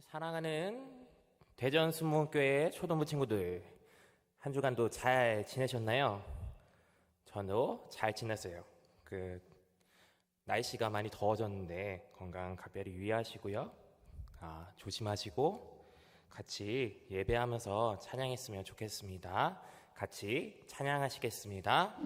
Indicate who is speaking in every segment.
Speaker 1: 사랑하는 대전 순복음교회 초등부 친구들, 한 주간도 잘 지내셨나요? 저도 잘 지냈어요. 날씨가 많이 더워졌는데 건강 각별히 유의하시고요. 조심하시고 같이 예배하면서 찬양했으면 좋겠습니다. 같이 찬양하시겠습니다.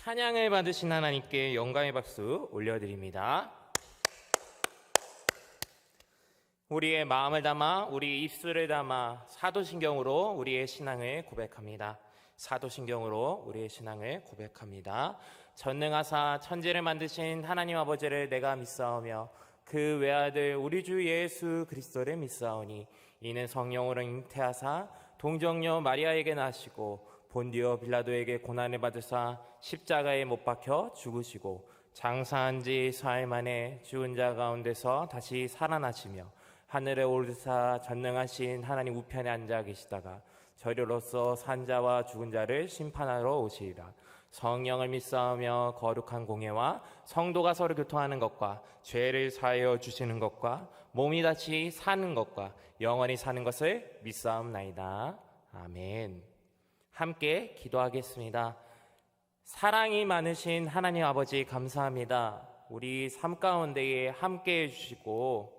Speaker 1: 찬양을 받으신 하나님께 영광의 박수 올려드립니다. 우리의 마음을 담아 우리 입술을 담아 사도신경으로 우리의 신앙을 고백합니다. 사도신경으로 우리의 신앙을 고백합니다. 전능하사 천지를 만드신 하나님 아버지를 내가 믿사오며 그 외아들 우리 주 예수 그리스도를 믿사오니 이는 성령으로 잉태하사 동정녀 마리아에게 나시고 본디오 빌라도에게 고난을 받으사 십자가에 못 박혀 죽으시고 장사한 지 사흘 만에 죽은 자 가운데서 다시 살아나시며 하늘에 오르사 전능하신 하나님 우편에 앉아 계시다가 저리로서 산자와 죽은 자를 심판하러 오시리라. 성령을 믿사오며 거룩한 공예와 성도가 서로 교통하는 것과 죄를 사하여 주시는 것과 몸이 다시 사는 것과 영원히 사는 것을 믿사옵나이다. 아멘. 함께 기도하겠습니다. 사랑이 많으신 하나님 아버지 감사합니다. 우리 삶 가운데에 함께 해주시고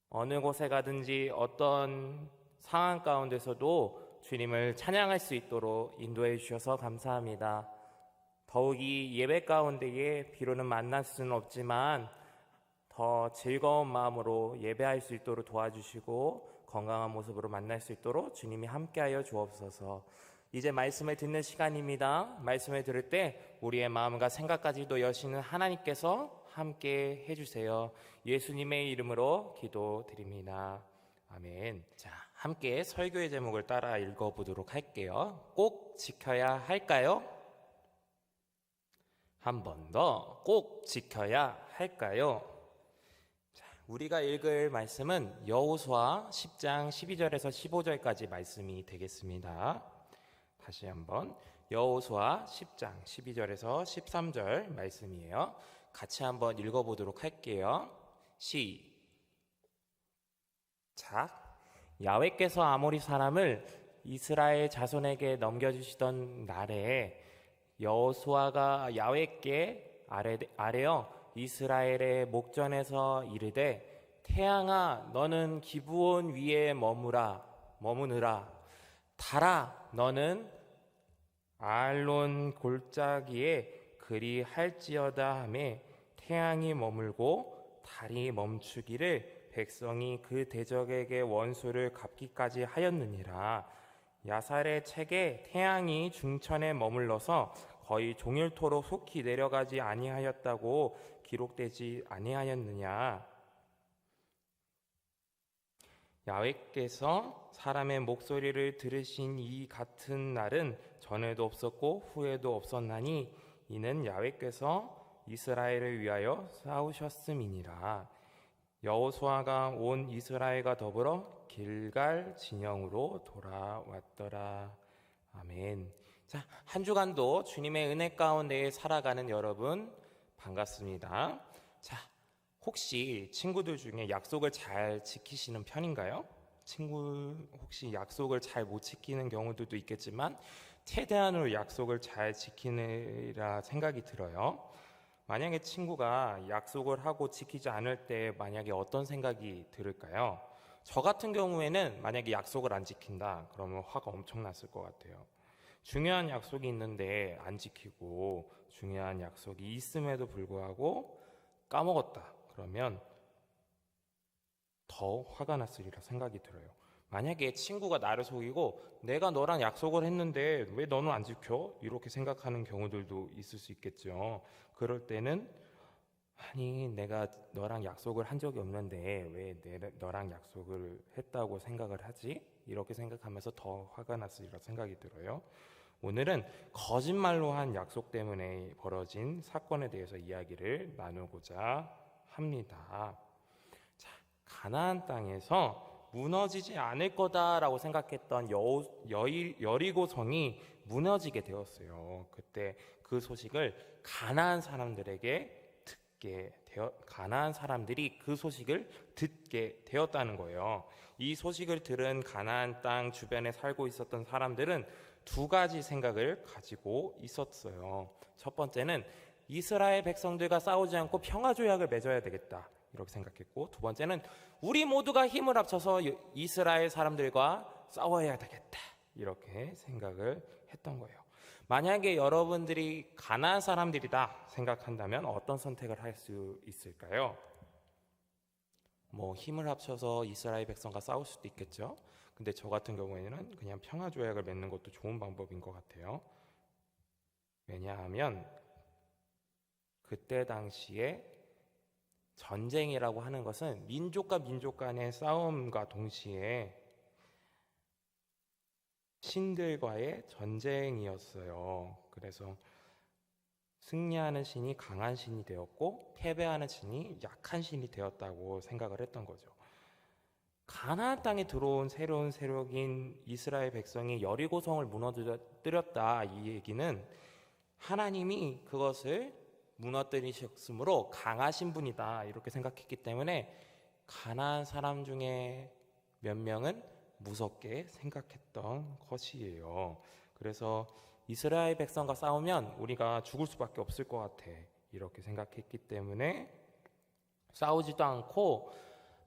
Speaker 1: 어느 곳에 가든지 어떤 상황 가운데서도 주님을 찬양할 수 있도록 인도해 주셔서 감사합니다. 더욱이 예배 가운데에 비로는 만날 수는 없지만 더 즐거운 마음으로 예배할 수 있도록 도와주시고 건강한 모습으로 만날 수 있도록 주님이 함께하여 주옵소서. 이제 말씀을 듣는 시간입니다. 말씀을 들을 때 우리의 마음과 생각까지도 여시는 하나님께서 함께 해주세요. 예수님의 이름으로 기도드립니다. 아멘. 자, 함께 설교의 제목을 따라 읽어보도록 할게요. 꼭 지켜야 할까요? 한 번 더. 꼭 지켜야 할까요? 자, 우리가 읽을 말씀은 여호수아 10장 12절에서 15절까지 말씀이 되겠습니다. 다시 한번 여호수아 10장 12절에서 13절 말씀이에요. 같이 한번 읽어보도록 할게요. 시작. 야훼께서 아모리 사람을 이스라엘 자손에게 넘겨주시던 날에 여호수아가 야훼께 아뢰어 이스라엘의 목전에서 이르되 태양아 너는 기브온 위에 머무느라 달아 너는 아알론 골짜기에 그리 할지어다 하매 태양이 머물고 달이 멈추기를 백성이 그 대적에게 원수를 갚기까지 하였느니라. 야살의 책에 태양이 중천에 머물러서 거의 종일토록 속히 내려가지 아니하였다고 기록되지 아니하였느냐. 야훼께서 사람의 목소리를 들으신 이 같은 날은 전에도 없었고 후에도 없었나니 이는 야훼께서 이스라엘을 위하여 싸우셨음이니라. 여호수아가 온 이스라엘과 더불어 길갈 진영으로 돌아왔더라. 아멘. 자, 한 주간도 주님의 은혜 가운데 살아가는 여러분 반갑습니다. 자, 혹시 친구들 중에 약속을 잘 지키시는 편인가요? 친구 혹시 약속을 잘 못 지키는 경우들도 있겠지만 최대한으로 약속을 잘 지키느라 생각이 들어요. 만약에 친구가 약속을 하고 지키지 않을 때 만약에 어떤 생각이 들을까요? 저 같은 경우에는 만약에 약속을 안 지킨다 그러면 화가 엄청 났을 것 같아요. 중요한 약속이 있는데 안 지키고 중요한 약속이 있음에도 불구하고 까먹었다 그러면 더 화가 났으리라 생각이 들어요. 만약에 친구가 나를 속이고 내가 너랑 약속을 했는데 왜 너는 안 지켜? 이렇게 생각하는 경우들도 있을 수 있겠죠. 그럴 때는 아니 내가 너랑 약속을 한 적이 없는데 왜 너랑 약속을 했다고 생각을 하지? 이렇게 생각하면서 더 화가 났으리라 생각이 들어요. 오늘은 거짓말로 한 약속 때문에 벌어진 사건에 대해서 이야기를 나누고자 합니다. 자, 가나안 땅에서 무너지지 않을 거다라고 생각했던 여리고 성이 무너지게 되었어요. 그때 그 소식을 가나안 사람들이 그 소식을 듣게 되었다는 거예요. 이 소식을 들은 가나안 땅 주변에 살고 있었던 사람들은 두 가지 생각을 가지고 있었어요. 첫 번째는 이스라엘 백성들과 싸우지 않고 평화조약을 맺어야 되겠다 이렇게 생각했고, 두 번째는 우리 모두가 힘을 합쳐서 이스라엘 사람들과 싸워야 되겠다 이렇게 생각을 했던 거예요. 만약에 여러분들이 가나안 사람들이다 생각한다면 어떤 선택을 할 수 있을까요? 힘을 합쳐서 이스라엘 백성과 싸울 수도 있겠죠. 근데 저 같은 경우에는 그냥 평화 조약을 맺는 것도 좋은 방법인 것 같아요. 왜냐하면 그때 당시에 전쟁이라고 하는 것은 민족과 민족 간의 싸움과 동시에 신들과의 전쟁이었어요. 그래서 승리하는 신이 강한 신이 되었고 패배하는 신이 약한 신이 되었다고 생각을 했던 거죠. 가나안 땅에 들어온 새로운 세력인 이스라엘 백성이 여리고성을 무너뜨렸다, 이 얘기는 하나님이 그것을 무너뜨리셨으므로 강하신 분이다 이렇게 생각했기 때문에 가나안 사람 중에 몇 명은 무섭게 생각했던 것이에요. 그래서 이스라엘 백성과 싸우면 우리가 죽을 수밖에 없을 것 같아 이렇게 생각했기 때문에 싸우지도 않고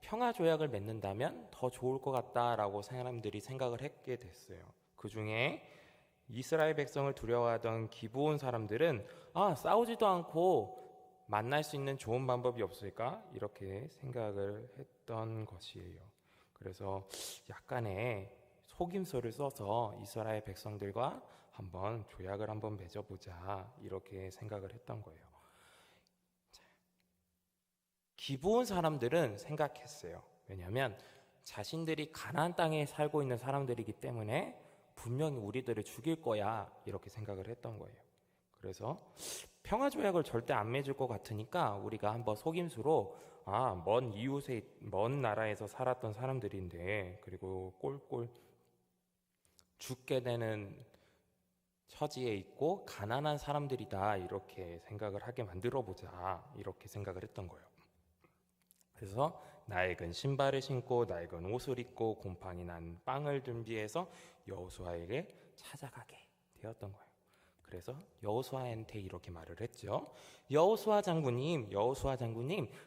Speaker 1: 평화 조약을 맺는다면 더 좋을 것 같다라고 사람들이 생각을 했게 됐어요. 그 중에 이스라엘 백성을 두려워하던 기브온 사람들은 싸우지도 않고 만날 수 있는 좋은 방법이 없을까? 이렇게 생각을 했던 것이에요. 그래서 약간의 속임수를 써서 이스라엘 백성들과 한번 조약을 한번 맺어보자 이렇게 생각을 했던 거예요. 기브온 사람들은 생각했어요. 왜냐하면 자신들이 가나안 땅에 살고 있는 사람들이기 때문에 분명히 우리들을 죽일 거야 이렇게 생각을 했던 거예요. 그래서 평화 조약을 절대 안 맺을 것 같으니까 우리가 한번 속임수로 먼 이웃에 먼 나라에서 살았던 사람들인데 그리고 꼴꼴 죽게 되는 처지에 있고 가난한 사람들이다 이렇게 생각을 하게 만들어 보자 이렇게 생각을 했던 거예요. 그래서 낡은 신발을 신고 낡은 옷을 입고 곰팡이 난 빵을 준비해서 여호수아에게 찾아가게 되었던 거예요. 그래서 여호수아한테 이렇게 말을 했죠. 여호수아 장군님,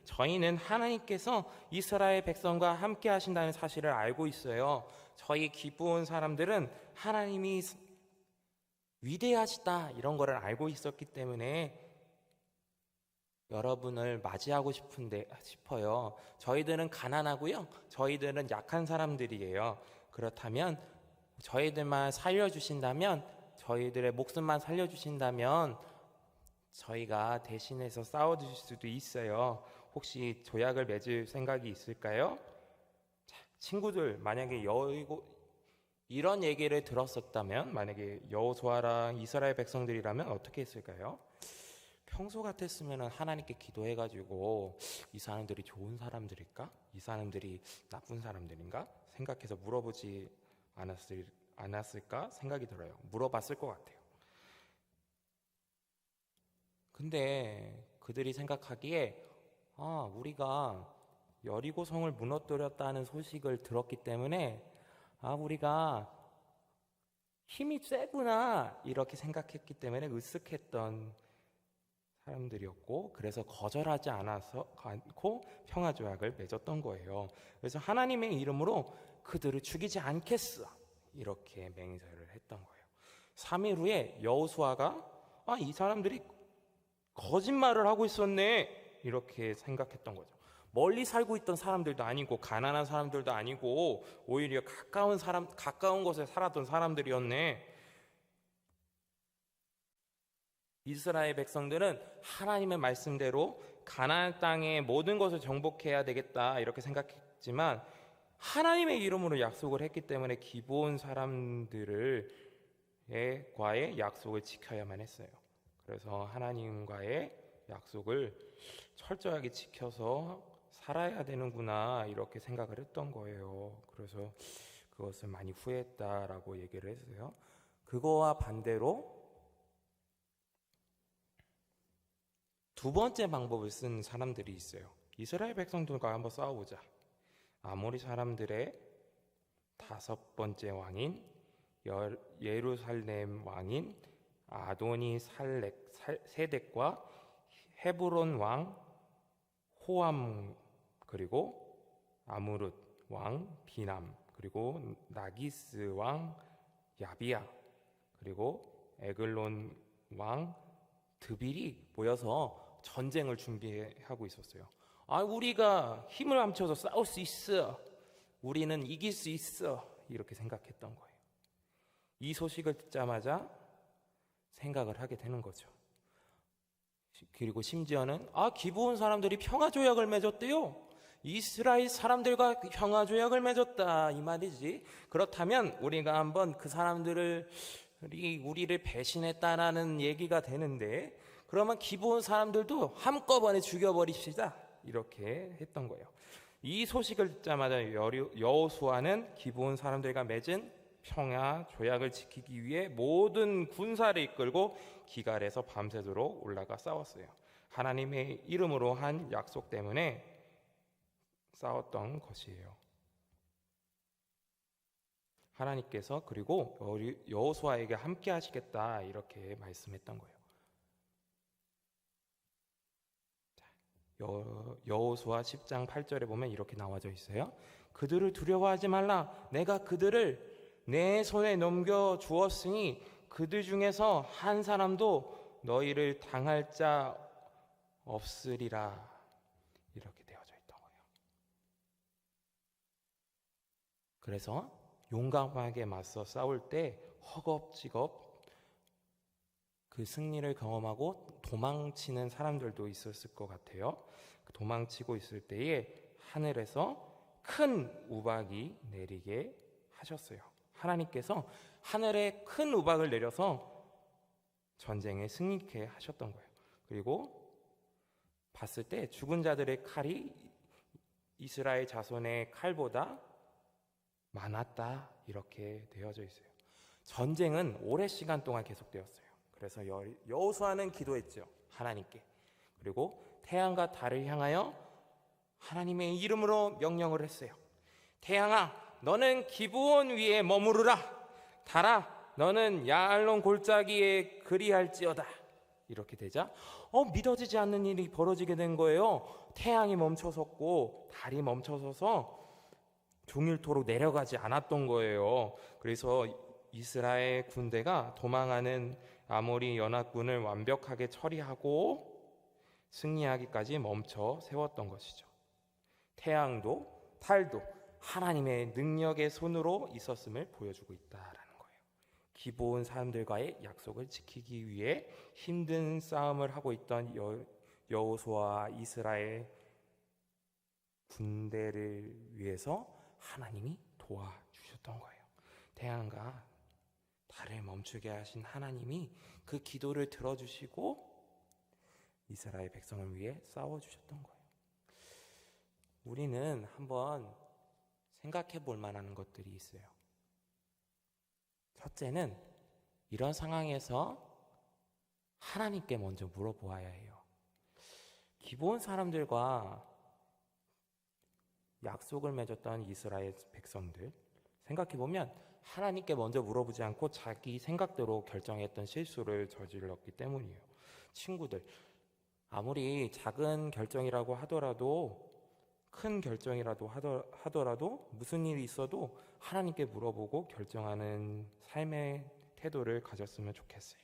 Speaker 1: 저희는 하나님께서 이스라엘 백성과 함께 하신다는 사실을 알고 있어요. 저희 기브온 사람들은 하나님이 위대하시다 이런 거를 알고 있었기 때문에 여러분을 맞이하고 싶어요. 저희들은 가난하고요. 저희들은 약한 사람들이에요. 그렇다면 저희들만 살려주신다면, 저희들의 목숨만 살려주신다면 저희가 대신해서 싸워주실 수도 있어요. 혹시 조약을 맺을 생각이 있을까요? 자, 친구들, 만약에 이런 얘기를 들었었다면, 만약에 여호수아랑 이스라엘 백성들이라면 어떻게 했을까요? 평소 같았으면 하나님께 기도해가지고 이 사람들이 좋은 사람들일까? 이 사람들이 나쁜 사람들인가? 생각해서 물어보지 않았을까 생각이 들어요. 물어봤을 것 같아요. 근데 그들이 생각하기에 우리가 여리고성을 무너뜨렸다는 소식을 들었기 때문에 우리가 힘이 세구나 이렇게 생각했기 때문에 으쓱했던 사람들이었고 그래서 거절하지 않고 평화조약을 맺었던 거예요. 그래서 하나님의 이름으로 그들을 죽이지 않겠어 이렇게 맹세를 했던 거예요. 3일 후에 여호수아가 이 사람들이 거짓말을 하고 있었네 이렇게 생각했던 거죠. 멀리 살고 있던 사람들도 아니고 가난한 사람들도 아니고 오히려 가까운 곳에 살았던 사람들이었네. 이스라엘 백성들은 하나님의 말씀대로 가나안 땅의 모든 것을 정복해야 되겠다 이렇게 생각했지만 하나님의 이름으로 약속을 했기 때문에 기브온 사람과의 약속을 지켜야만 했어요. 그래서 하나님과의 약속을 철저하게 지켜서 살아야 되는구나 이렇게 생각을 했던 거예요. 그래서 그것을 많이 후회했다라고 얘기를 했어요. 그거와 반대로 두 번째 방법을 쓴 사람들이 있어요. 이스라엘 백성들과 한번 싸워보자. 아모리 사람들의 5번째 왕인 예루살렘 왕인 아도니 세덱과 헤브론 왕 호암 그리고 아무룻 왕 비남 그리고 나기스 왕 야비야 그리고 에글론 왕 드빌이 모여서 전쟁을 준비하고 있었어요. 우리가 힘을 합쳐서 싸울 수 있어. 우리는 이길 수 있어. 이렇게 생각했던 거예요. 이 소식을 듣자마자 생각을 하게 되는 거죠. 그리고 심지어는 기브온 사람들이 평화조약을 맺었대요. 이스라엘 사람들과 평화조약을 맺었다 이 말이지. 그렇다면 우리가 한번 그 사람들이 우리를 배신했다라는 얘기가 되는데, 그러면 기브온 사람들도 한꺼번에 죽여버립시다 이렇게 했던 거예요. 이 소식을 듣자마자 여호수아는 기브온 사람들과 맺은 평화 조약을 지키기 위해 모든 군사를 이끌고 기갈에서 밤새도록 올라가 싸웠어요. 하나님의 이름으로 한 약속 때문에 싸웠던 것이에요. 하나님께서 그리고 여호수아에게 함께 하시겠다 이렇게 말씀했던 거예요. 여호수아 10장 8절에 보면 이렇게 나와져 있어요. 그들을 두려워하지 말라. 내가 그들을 내 손에 넘겨 주었으니 그들 중에서 한 사람도 너희를 당할 자 없으리라. 이렇게 되어져 있던 거예요. 그래서 용감하게 맞서 싸울 때 허겁지겁 그 승리를 경험하고 도망치는 사람들도 있었을 것 같아요. 도망치고 있을 때에 하늘에서 큰 우박이 내리게 하셨어요. 하나님께서 하늘에 큰 우박을 내려서 전쟁에 승리케 하셨던 거예요. 그리고 봤을 때 죽은 자들의 칼이 이스라엘 자손의 칼보다 많았다 이렇게 되어져 있어요. 전쟁은 오랜 시간 동안 계속되었어요. 그래서 여호수아는 기도했죠. 하나님께. 그리고 태양과 달을 향하여 하나님의 이름으로 명령을 했어요. 태양아, 너는 기브온 위에 머무르라. 달아, 너는 야알론 골짜기에 그리할지어다. 이렇게 되자 믿어지지 않는 일이 벌어지게 된 거예요. 태양이 멈춰섰고 달이 멈춰서서 종일토록 내려가지 않았던 거예요. 그래서 이스라엘 군대가 도망하는 아모리 연합군을 완벽하게 처리하고 승리하기까지 멈춰 세웠던 것이죠. 태양도 달도 하나님의 능력의 손으로 있었음을 보여주고 있다라는 거예요. 기브온 사람들과의 약속을 지키기 위해 힘든 싸움을 하고 있던 여호수아와 이스라엘 군대를 위해서 하나님이 도와주셨던 거예요. 태양과 달을 멈추게 하신 하나님이 그 기도를 들어주시고 이스라엘 백성을 위해 싸워주셨던 거예요. 우리는 한번 생각해 볼 만한 것들이 있어요. 첫째는 이런 상황에서 하나님께 먼저 물어보아야 해요. 기브온 사람들과 약속을 맺었던 이스라엘 백성들, 생각해보면 하나님께 먼저 물어보지 않고 자기 생각대로 결정했던 실수를 저질렀기 때문이에요. 친구들, 아무리 작은 결정이라고 하더라도 큰 결정이라도 하더라도 무슨 일이 있어도 하나님께 물어보고 결정하는 삶의 태도를 가졌으면 좋겠어요.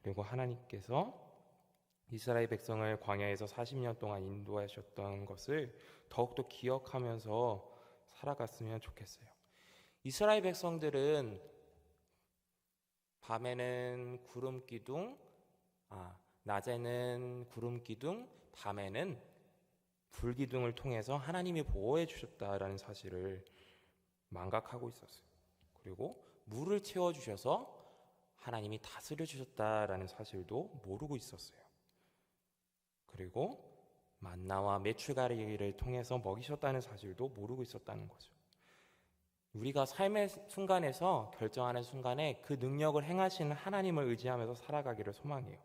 Speaker 1: 그리고 하나님께서 이스라엘 백성을 광야에서 40년 동안 인도하셨던 것을 더욱더 기억하면서 살아갔으면 좋겠어요. 이스라엘 백성들은 밤에는 구름 기둥, 낮에는 구름 기둥, 밤에는 불 기둥을 통해서 하나님이 보호해 주셨다라는 사실을 망각하고 있었어요. 그리고 물을 채워 주셔서 하나님이 다스려 주셨다라는 사실도 모르고 있었어요. 그리고 만나와 메추가리를 통해서 먹이셨다는 사실도 모르고 있었다는 거죠. 우리가 삶의 순간에서 결정하는 순간에 그 능력을 행하시는 하나님을 의지하면서 살아가기를 소망해요.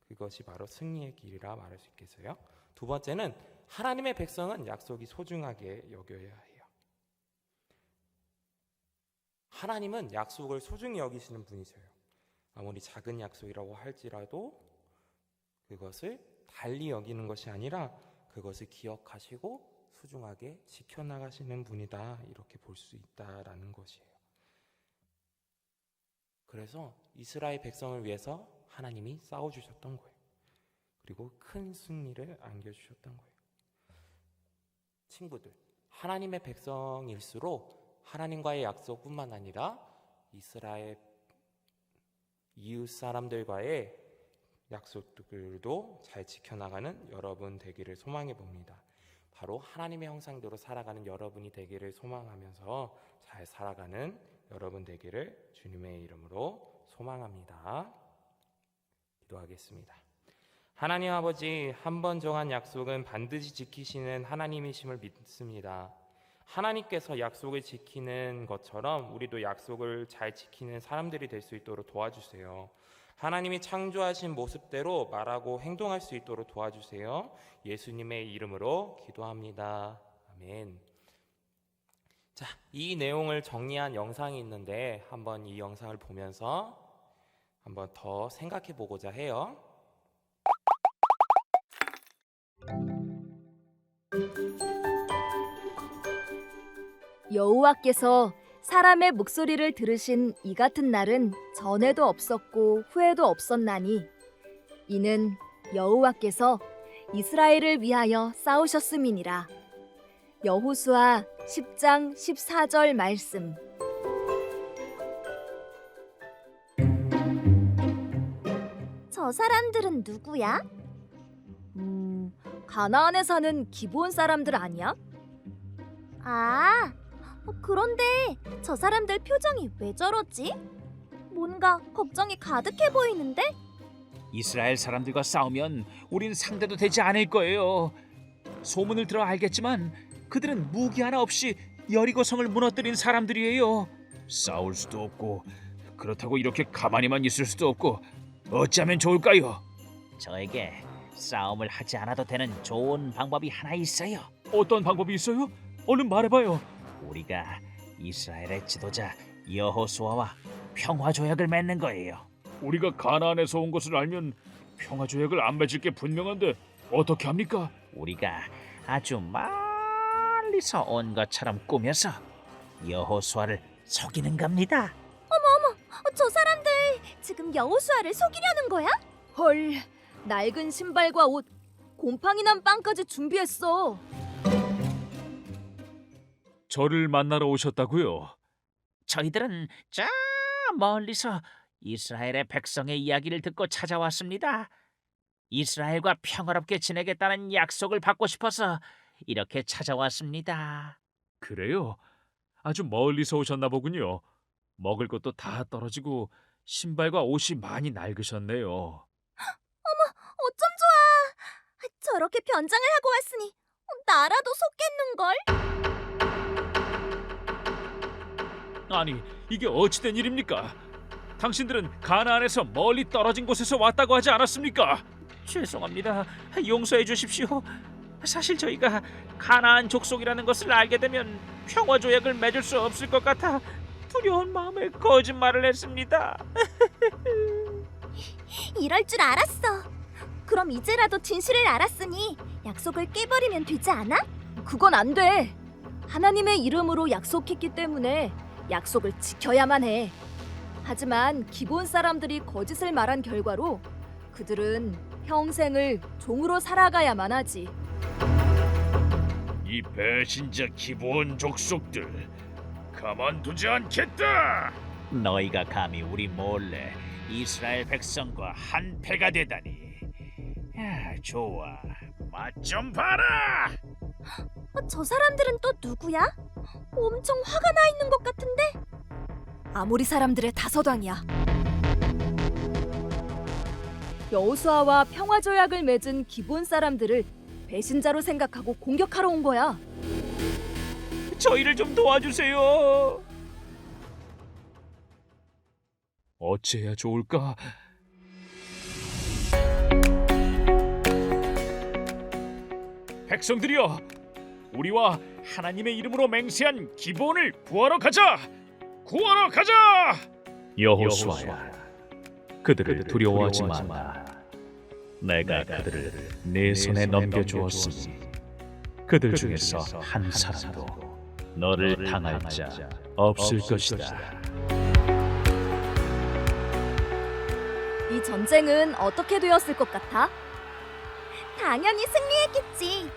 Speaker 1: 그것이 바로 승리의 길이라 말할 수 있겠어요. 두 번째는 하나님의 백성은 약속이 소중하게 여겨야 해요. 하나님은 약속을 소중히 여기시는 분이세요. 아무리 작은 약속이라고 할지라도 그것을 달리 여기는 것이 아니라 그것을 기억하시고 소중하게 지켜나가시는 분이다, 이렇게 볼 수 있다라는 것이에요. 그래서 이스라엘 백성을 위해서 하나님이 싸워주셨던 거예요. 그리고 큰 승리를 안겨주셨던 거예요. 친구들, 하나님의 백성일수록 하나님과의 약속뿐만 아니라 이스라엘 이웃 사람들과의 약속들도 잘 지켜나가는 여러분 되기를 소망해 봅니다. 바로 하나님의 형상대로 살아가는 여러분이 되기를 소망하면서 잘 살아가는 여러분 되기를 주님의 이름으로 소망합니다. 기도하겠습니다. 하나님 아버지, 한 번 정한 약속은 반드시 지키시는 하나님이심을 믿습니다. 하나님께서 약속을 지키는 것처럼 우리도 약속을 잘 지키는 사람들이 될 수 있도록 도와주세요. 하나님이 창조하신 모습대로 말하고 행동할 수 있도록 도와주세요. 예수님의 이름으로 기도합니다. 아멘. 자, 이 내용을 정리한 영상이 있는데 한번 이 영상을 보면서 한번 더 생각해 보고자 해요.
Speaker 2: 여호와께서 사람의 목소리를 들으신 이 같은 날은 전에도 없었고 후에도 없었나니 이는 여호와께서 이스라엘을 위하여 싸우셨음이니라. 여호수아 10장 14절 말씀. 저 사람들은 누구야? 가나안에 사는 기브온 사람들 아니야? 그런데 저 사람들 표정이 왜 저러지? 뭔가 걱정이 가득해 보이는데?
Speaker 3: 이스라엘 사람들과 싸우면 우린 상대도 되지 않을 거예요. 소문을 들어 알겠지만 그들은 무기 하나 없이 여리고성을 무너뜨린 사람들이에요. 싸울 수도 없고 그렇다고 이렇게 가만히만 있을 수도 없고 어찌하면 좋을까요?
Speaker 4: 저에게 싸움을 하지 않아도 되는 좋은 방법이 하나 있어요.
Speaker 3: 어떤 방법이 있어요? 얼른 말해봐요.
Speaker 4: 우리가 이스라엘의 지도자 여호수아와 평화 조약을 맺는 거예요.
Speaker 3: 우리가 가나안에서 온 것을 알면 평화 조약을 안 맺을 게 분명한데 어떻게 합니까?
Speaker 4: 우리가 아주 멀리서 온 것처럼 꾸며서 여호수아를 속이는 겁니다.
Speaker 2: 저 사람들 지금 여호수아를 속이려는 거야? 헐, 낡은 신발과 옷, 곰팡이 난 빵까지 준비했어.
Speaker 3: 저를 만나러 오셨다고요?
Speaker 4: 저희들은 저 멀리서 이스라엘의 백성의 이야기를 듣고 찾아왔습니다. 이스라엘과 평화롭게 지내겠다는 약속을 받고 싶어서 이렇게 찾아왔습니다.
Speaker 3: 그래요? 아주 멀리서 오셨나 보군요. 먹을 것도 다 떨어지고 신발과 옷이 많이 낡으셨네요.
Speaker 2: 어쩜 좋아. 저렇게 변장을 하고 왔으니 나라도 속겠는걸?
Speaker 3: 아니, 이게 어찌된 일입니까? 당신들은 가나안에서 멀리 떨어진 곳에서 왔다고 하지 않았습니까?
Speaker 4: 죄송합니다. 용서해 주십시오. 사실 저희가 가나안 족속이라는 것을 알게 되면 평화 조약을 맺을 수 없을 것 같아 두려운 마음에 거짓말을 했습니다.
Speaker 2: 이럴 줄 알았어. 그럼 이제라도 진실을 알았으니 약속을 깨버리면 되지 않아? 그건 안 돼. 하나님의 이름으로 약속했기 때문에 약속을 지켜야만 해. 하지만 기본 사람들이 거짓을 말한 결과로 그들은 평생을 종으로 살아가야만 하지.
Speaker 3: 이 배신자 기브온 족속들 가만두지 않겠다.
Speaker 4: 너희가 감히 우리 몰래 이스라엘 백성과 한패가 되다니. 좋아, 맛 좀 봐라.
Speaker 2: 저 사람들은 또 누구야? 엄청 화가 나 있는 것 같은데? 아모리 사람들의 다서당이야. 여호수아와 평화 조약을 맺은 기본 사람들을 배신자로 생각하고 공격하러 온 거야.
Speaker 4: 저희를 좀 도와주세요.
Speaker 3: 어찌해야 좋을까? 백성들이여, 우리와 하나님의 이름으로 맹세한 기브온을 구하러 가자! 구하러 가자! 여호수아야, 그들을 두려워하지 마라. 내가 그들을 네 손에 넘겨주었으니 그들 중에서 한 사람도 너를 당할 자 없을 것이다.
Speaker 2: 이 전쟁은 어떻게 되었을 것 같아? 당연히 승리했겠지.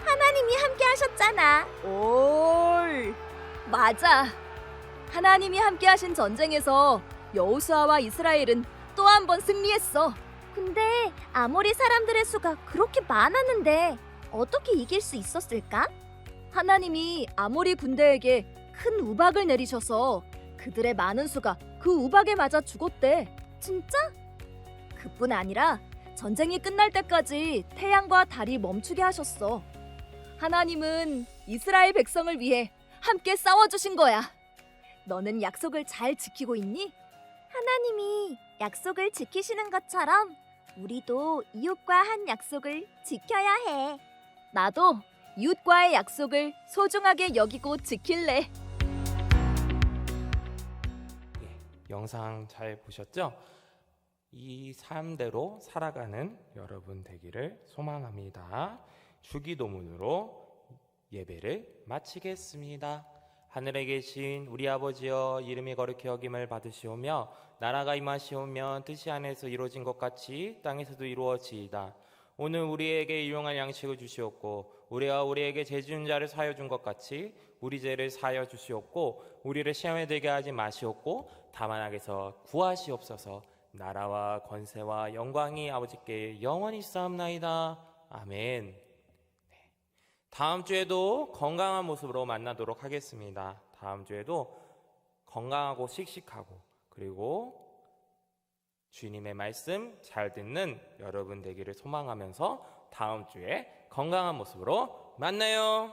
Speaker 2: 하나님이 함께 하셨잖아. 올. 맞아. 하나님이 함께 하신 전쟁에서 여호수아와 이스라엘은 또 한 번 승리했어. 근데 아모리 사람들의 수가 그렇게 많았는데 어떻게 이길 수 있었을까? 하나님이 아모리 군대에게 큰 우박을 내리셔서 그들의 많은 수가 그 우박에 맞아 죽었대. 진짜? 그뿐 아니라 전쟁이 끝날 때까지 태양과 달이 멈추게 하셨어. 하나님은 이스라엘 백성을 위해 함께 싸워주신 거야. 너는 약속을 잘 지키고 있니? 하나님이 약속을 지키시는 것처럼 우리도 이웃과 한 약속을 지켜야 해. 나도 이웃과의 약속을 소중하게 여기고 지킬래.
Speaker 1: 영상 잘 보셨죠? 이 삶대로 살아가는 여러분 되기를 소망합니다. 주기도문으로 예배를 마치겠습니다. 하늘에 계신 우리 아버지여, 이름이 거룩히 여김을 받으시오며 나라가 임하시오며 뜻이 하늘에서 이루어진 것 같이 땅에서도 이루어지이다. 오늘 우리에게 일용할 양식을 주시옵고 우리가 우리에게 죄 지은 자를 사하여 준 것 같이 우리 죄를 사하여 주시옵고 우리를 시험에 들게 하지 마시옵고 다만 악에서 구하시옵소서. 나라와 권세와 영광이 아버지께 영원히 있사옵나이다. 아멘. 다음 주에도 건강한 모습으로 만나도록 하겠습니다. 다음 주에도 건강하고 씩씩하고 그리고 주님의 말씀 잘 듣는 여러분 되기를 소망하면서 다음 주에 건강한 모습으로 만나요.